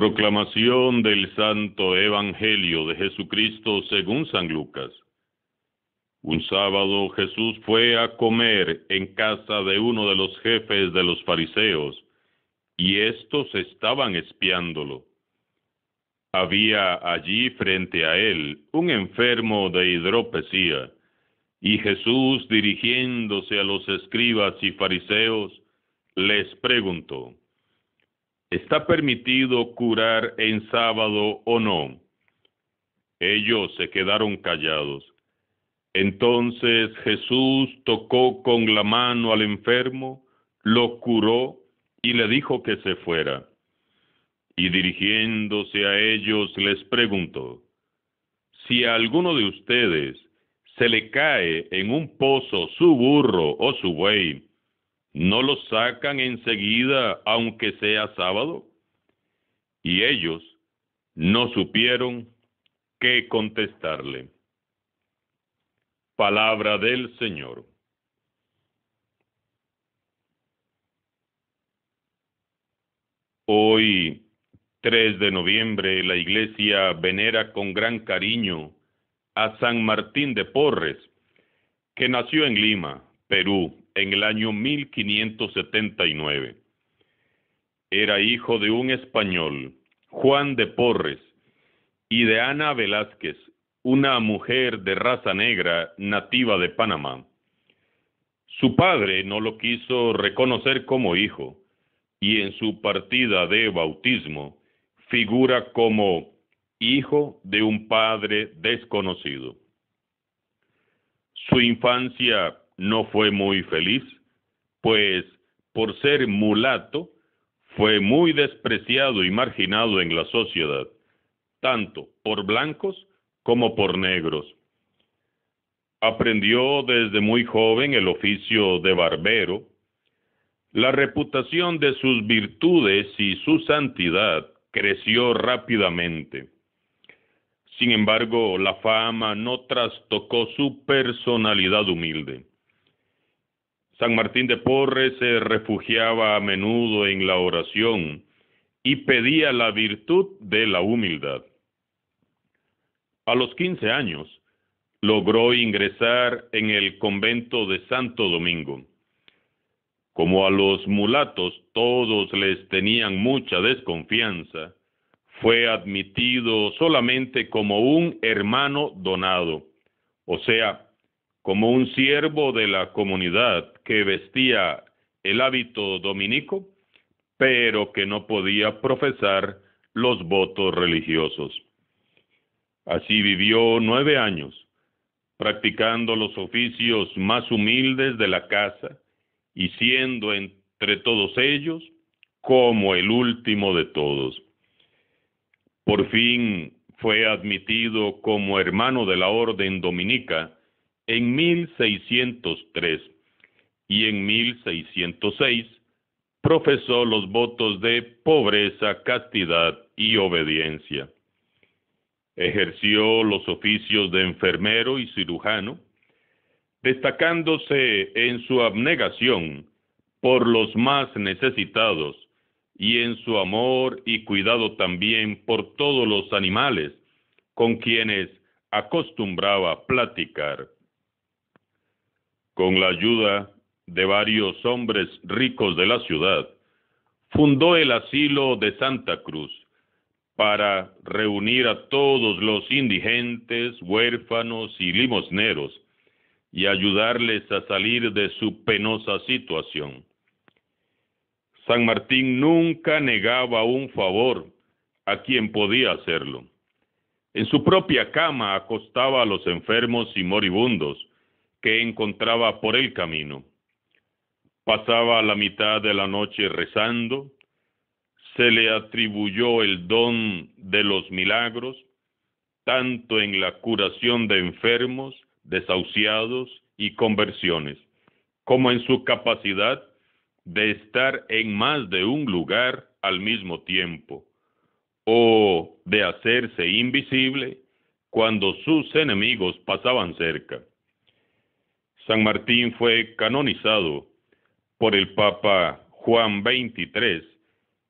Proclamación del Santo Evangelio de Jesucristo según San Lucas. Un sábado Jesús fue a comer en casa de uno de los jefes de los fariseos, y éstos estaban espiándolo. Había allí frente a él un enfermo de hidropesía, y Jesús, dirigiéndose a los escribas y fariseos, les preguntó: ¿está permitido curar en sábado o no? Ellos se quedaron callados. Entonces Jesús tocó con la mano al enfermo, lo curó y le dijo que se fuera. Y dirigiéndose a ellos les preguntó: si a alguno de ustedes se le cae en un pozo su burro o su buey, ¿no lo sacan enseguida aunque sea sábado? Y ellos no supieron qué contestarle. Palabra del Señor. Hoy, 3 de noviembre, la Iglesia venera con gran cariño a San Martín de Porres, que nació en Lima, Perú, en el año 1579. Era hijo de un español, Juan de Porres, y de Ana Velázquez, una mujer de raza negra nativa de Panamá. Su padre no lo quiso reconocer como hijo, y en su partida de bautismo figura como hijo de un padre desconocido. Su infancia no fue muy feliz, pues por ser mulato fue muy despreciado y marginado en la sociedad, tanto por blancos como por negros. Aprendió desde muy joven el oficio de barbero. La reputación de sus virtudes y su santidad creció rápidamente. Sin embargo, la fama no trastocó su personalidad humilde. San Martín de Porres se refugiaba a menudo en la oración y pedía la virtud de la humildad. A los 15 años, logró ingresar en el convento de Santo Domingo. Como a los mulatos todos les tenían mucha desconfianza, fue admitido solamente como un hermano donado, o sea, como un siervo de la comunidad que vestía el hábito dominico, pero que no podía profesar los votos religiosos. Así vivió 9 años, practicando los oficios más humildes de la casa y siendo entre todos ellos como el último de todos. Por fin fue admitido como hermano de la orden dominica en 1603 y en 1606 profesó los votos de pobreza, castidad y obediencia. Ejerció los oficios de enfermero y cirujano, destacándose en su abnegación por los más necesitados y en su amor y cuidado también por todos los animales con quienes acostumbraba platicar. Con la ayuda de varios hombres ricos de la ciudad, fundó el asilo de Santa Cruz para reunir a todos los indigentes, huérfanos y limosneros y ayudarles a salir de su penosa situación. San Martín nunca negaba un favor a quien podía hacerlo. En su propia cama acostaba a los enfermos y moribundos que encontraba por el camino. Pasaba la mitad de la noche rezando. Se le atribuyó el don de los milagros, tanto en la curación de enfermos, desahuciados y conversiones, como en su capacidad de estar en más de un lugar al mismo tiempo, o de hacerse invisible cuando sus enemigos pasaban cerca. San Martín fue canonizado por el Papa Juan XXIII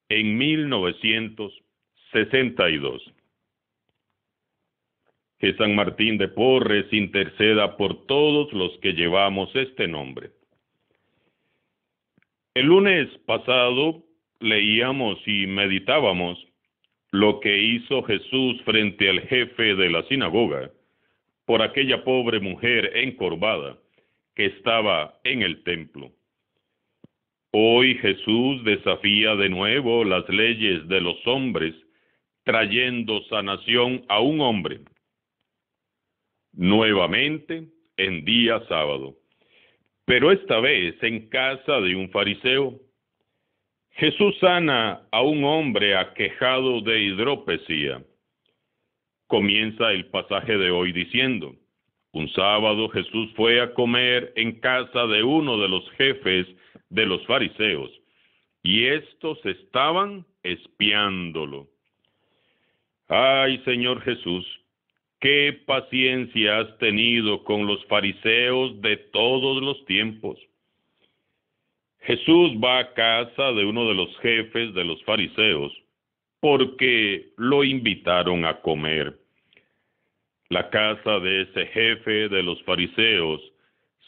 en 1900, 62. Que San Martín de Porres interceda por todos los que llevamos este nombre. El lunes pasado leíamos y meditábamos lo que hizo Jesús frente al jefe de la sinagoga por aquella pobre mujer encorvada que estaba en el templo. Hoy Jesús desafía de nuevo las leyes de los hombres, trayendo sanación a un hombre. Nuevamente en día sábado, pero esta vez en casa de un fariseo. Jesús sana a un hombre aquejado de hidropesía. Comienza el pasaje de hoy diciendo: un sábado Jesús fue a comer en casa de uno de los jefes de los fariseos, y estos estaban espiándolo. Ay, Señor Jesús, qué paciencia has tenido con los fariseos de todos los tiempos. Jesús va a casa de uno de los jefes de los fariseos porque lo invitaron a comer. La casa de ese jefe de los fariseos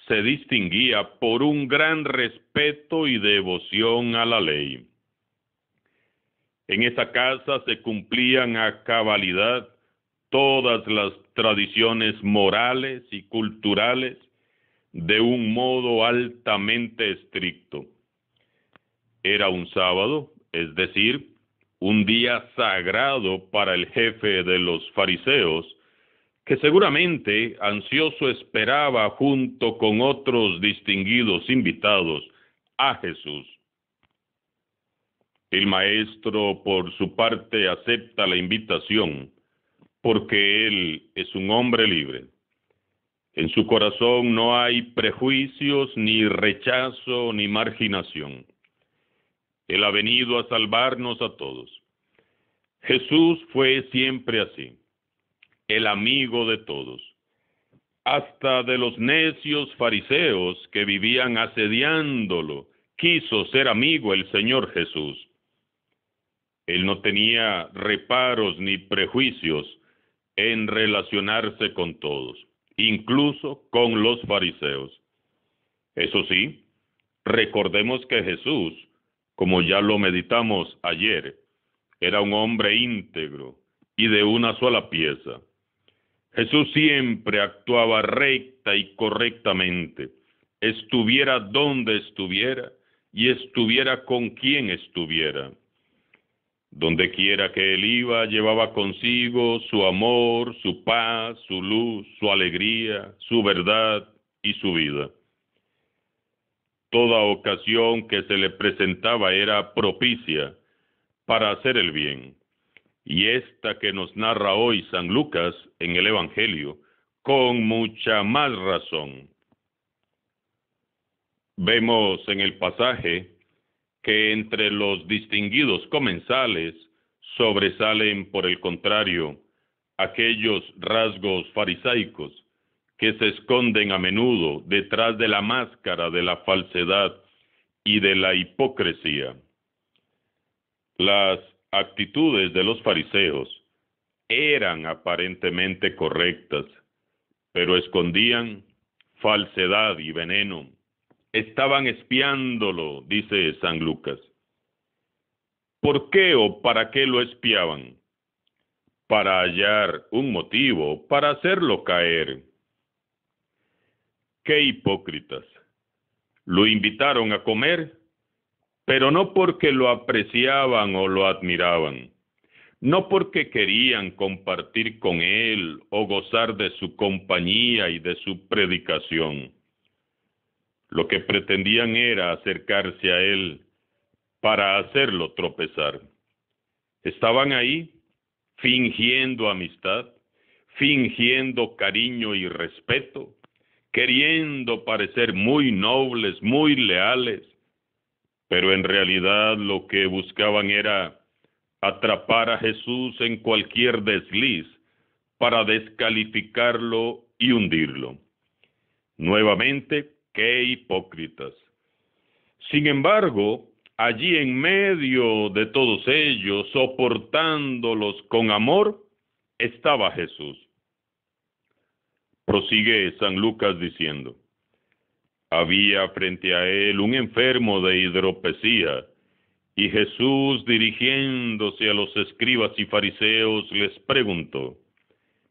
se distinguía por un gran respeto y devoción a la ley. En esa casa se cumplían a cabalidad todas las tradiciones morales y culturales de un modo altamente estricto. Era un sábado, es decir, un día sagrado para el jefe de los fariseos, que seguramente ansioso esperaba junto con otros distinguidos invitados a Jesús. El maestro, por su parte, acepta la invitación porque él es un hombre libre. En su corazón no hay prejuicios, ni rechazo, ni marginación. Él ha venido a salvarnos a todos. Jesús fue siempre así, el amigo de todos, hasta de los necios fariseos que vivían asediándolo. Quiso ser amigo el Señor Jesús. Él no tenía reparos ni prejuicios en relacionarse con todos, incluso con los fariseos. Eso sí, recordemos que Jesús, como ya lo meditamos ayer, era un hombre íntegro y de una sola pieza. Jesús siempre actuaba recta y correctamente, estuviera donde estuviera y estuviera con quien estuviera. Donde quiera que él iba, llevaba consigo su amor, su paz, su luz, su alegría, su verdad y su vida. Toda ocasión que se le presentaba era propicia para hacer el bien. Y esta que nos narra hoy San Lucas en el Evangelio, con mucha más razón. Vemos en el pasaje que entre los distinguidos comensales sobresalen, por el contrario, aquellos rasgos farisaicos que se esconden a menudo detrás de la máscara de la falsedad y de la hipocresía. Las actitudes de los fariseos eran aparentemente correctas, pero escondían falsedad y veneno. Estaban espiándolo, dice San Lucas. ¿Por qué o para qué lo espiaban? Para hallar un motivo, para hacerlo caer. ¡Qué hipócritas! Lo invitaron a comer, pero no porque lo apreciaban o lo admiraban, no porque querían compartir con él o gozar de su compañía y de su predicación. Lo que pretendían era acercarse a él para hacerlo tropezar. Estaban ahí fingiendo amistad, fingiendo cariño y respeto, queriendo parecer muy nobles, muy leales, pero en realidad lo que buscaban era atrapar a Jesús en cualquier desliz para descalificarlo y hundirlo. Nuevamente, ¡qué hipócritas! Sin embargo, allí en medio de todos ellos, soportándolos con amor, estaba Jesús. Prosigue San Lucas diciendo: había frente a él un enfermo de hidropesía, y Jesús, dirigiéndose a los escribas y fariseos, les preguntó: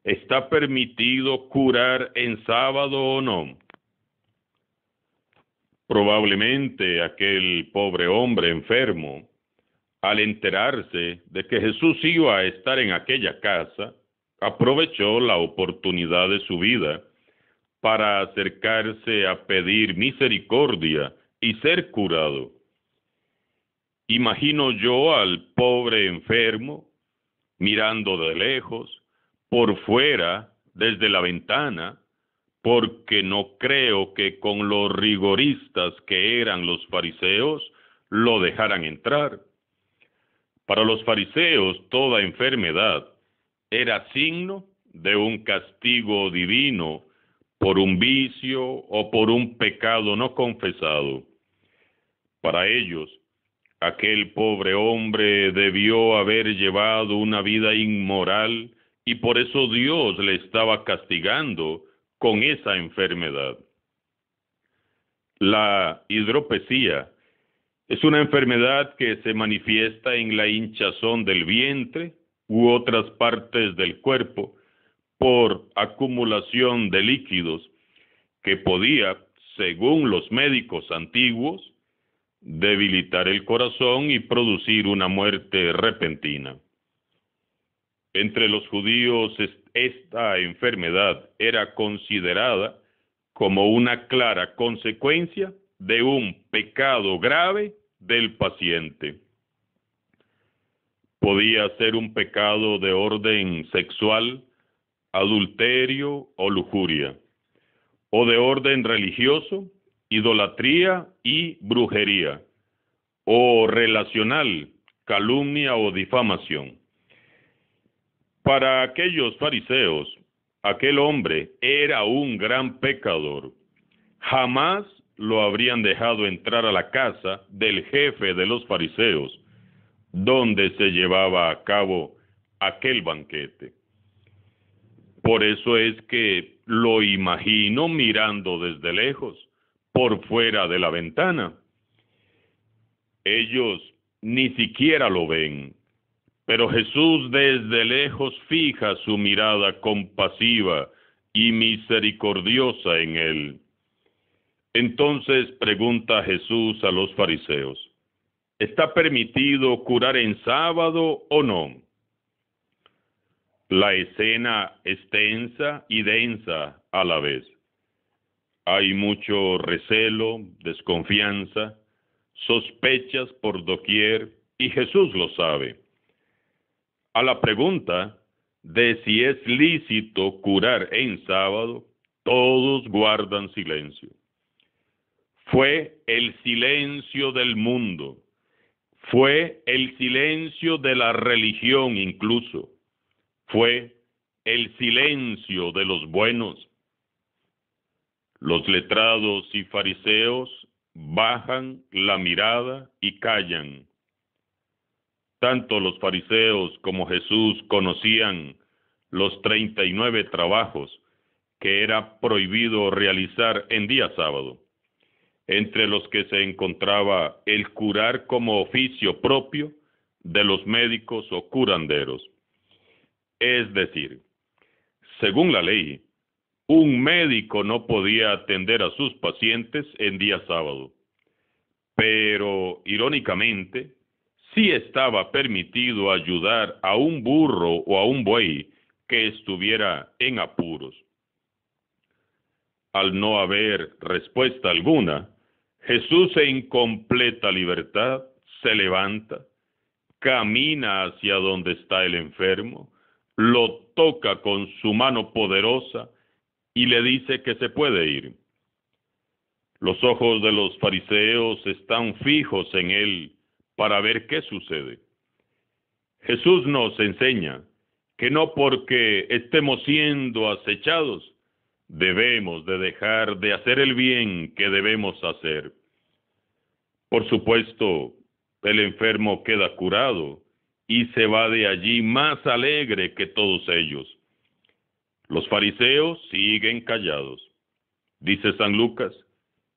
¿está permitido curar en sábado o no? Probablemente aquel pobre hombre enfermo, al enterarse de que Jesús iba a estar en aquella casa, aprovechó la oportunidad de su vida para acercarse a pedir misericordia y ser curado. Imagino yo al pobre enfermo mirando de lejos, por fuera, desde la ventana, porque no creo que con los rigoristas que eran los fariseos lo dejaran entrar. Para los fariseos toda enfermedad era signo de un castigo divino por un vicio o por un pecado no confesado. Para ellos, aquel pobre hombre debió haber llevado una vida inmoral y por eso Dios le estaba castigando con esa enfermedad. La hidropesía es una enfermedad que se manifiesta en la hinchazón del vientre u otras partes del cuerpo por acumulación de líquidos que podía, según los médicos antiguos, debilitar el corazón y producir una muerte repentina. Entre los judíos esta enfermedad era considerada como una clara consecuencia de un pecado grave del paciente. Podía ser un pecado de orden sexual, adulterio o lujuria, o de orden religioso, idolatría y brujería, o relacional, calumnia o difamación. Para aquellos fariseos, aquel hombre era un gran pecador. Jamás lo habrían dejado entrar a la casa del jefe de los fariseos, donde se llevaba a cabo aquel banquete. Por eso es que lo imagino mirando desde lejos, por fuera de la ventana. Ellos ni siquiera lo ven, pero Jesús desde lejos fija su mirada compasiva y misericordiosa en él. Entonces pregunta Jesús a los fariseos: ¿está permitido curar en sábado o no? La escena es tensa y densa a la vez. Hay mucho recelo, desconfianza, sospechas por doquier, y Jesús lo sabe. A la pregunta de si es lícito curar en sábado, todos guardan silencio. Fue el silencio del mundo, fue el silencio de la religión incluso, fue el silencio de los buenos. Los letrados y fariseos bajan la mirada y callan. Tanto los fariseos como Jesús conocían los 39 trabajos que era prohibido realizar en día sábado, entre los que se encontraba el curar como oficio propio de los médicos o curanderos. Es decir, según la ley, un médico no podía atender a sus pacientes en día sábado, pero irónicamente, sí estaba permitido ayudar a un burro o a un buey que estuviera en apuros. Al no haber respuesta alguna, Jesús en completa libertad se levanta, camina hacia donde está el enfermo, lo toca con su mano poderosa y le dice que se puede ir. Los ojos de los fariseos están fijos en él para ver qué sucede. Jesús nos enseña que no porque estemos siendo acechados, debemos de dejar de hacer el bien que debemos hacer. Por supuesto, El enfermo queda curado y se va de allí más alegre que todos ellos. Los fariseos siguen callados, dice San Lucas,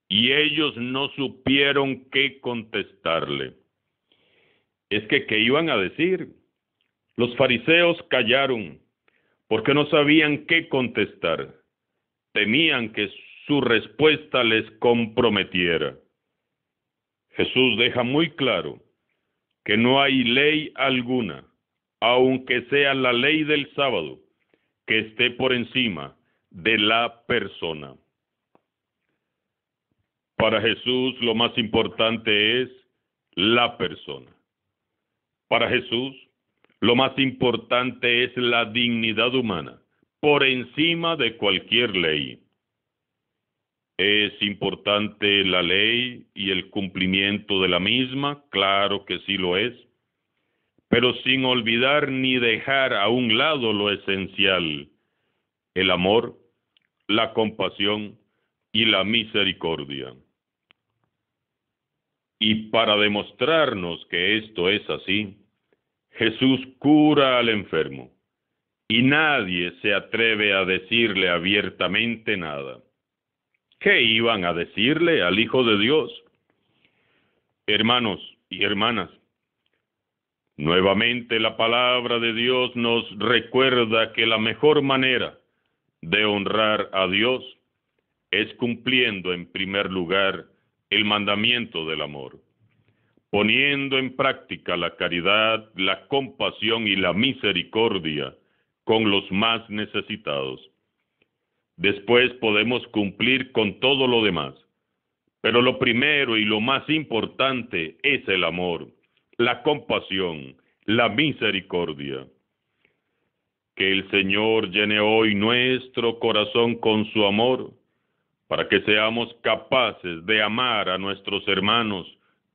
y ellos no supieron qué contestarle. Es que, ¿qué iban a decir? Los fariseos callaron porque no sabían qué contestar. Temían que su respuesta les comprometiera. Jesús deja muy claro que no hay ley alguna, aunque sea la ley del sábado, que esté por encima de la persona. Para Jesús lo más importante es la persona. Para Jesús lo más importante es la dignidad humana, por encima de cualquier ley. ¿Es importante la ley y el cumplimiento de la misma? Claro que sí lo es, pero sin olvidar ni dejar a un lado lo esencial: el amor, la compasión y la misericordia. Y para demostrarnos que esto es así, Jesús cura al enfermo, y nadie se atreve a decirle abiertamente nada. ¿Qué iban a decirle al Hijo de Dios? Hermanos y hermanas, nuevamente la palabra de Dios nos recuerda que la mejor manera de honrar a Dios es cumpliendo en primer lugar el mandamiento del amor, poniendo en práctica la caridad, la compasión y la misericordia con los más necesitados. Después podemos cumplir con todo lo demás, pero lo primero y lo más importante es el amor, la compasión, la misericordia. Que el Señor llene hoy nuestro corazón con su amor, para que seamos capaces de amar a nuestros hermanos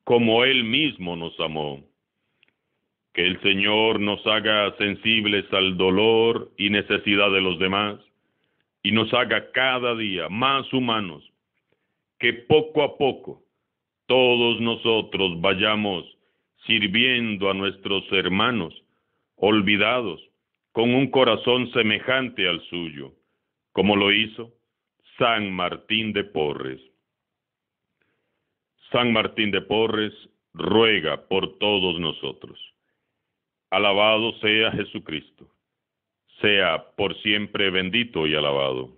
como Él mismo nos amó. Que el Señor nos haga sensibles al dolor y necesidad de los demás, y nos haga cada día más humanos, que poco a poco todos nosotros vayamos sirviendo a nuestros hermanos olvidados, con un corazón semejante al suyo, como lo hizo San Martín de Porres. San Martín de Porres ruega por todos nosotros. Alabado sea Jesucristo. Sea por siempre bendito y alabado.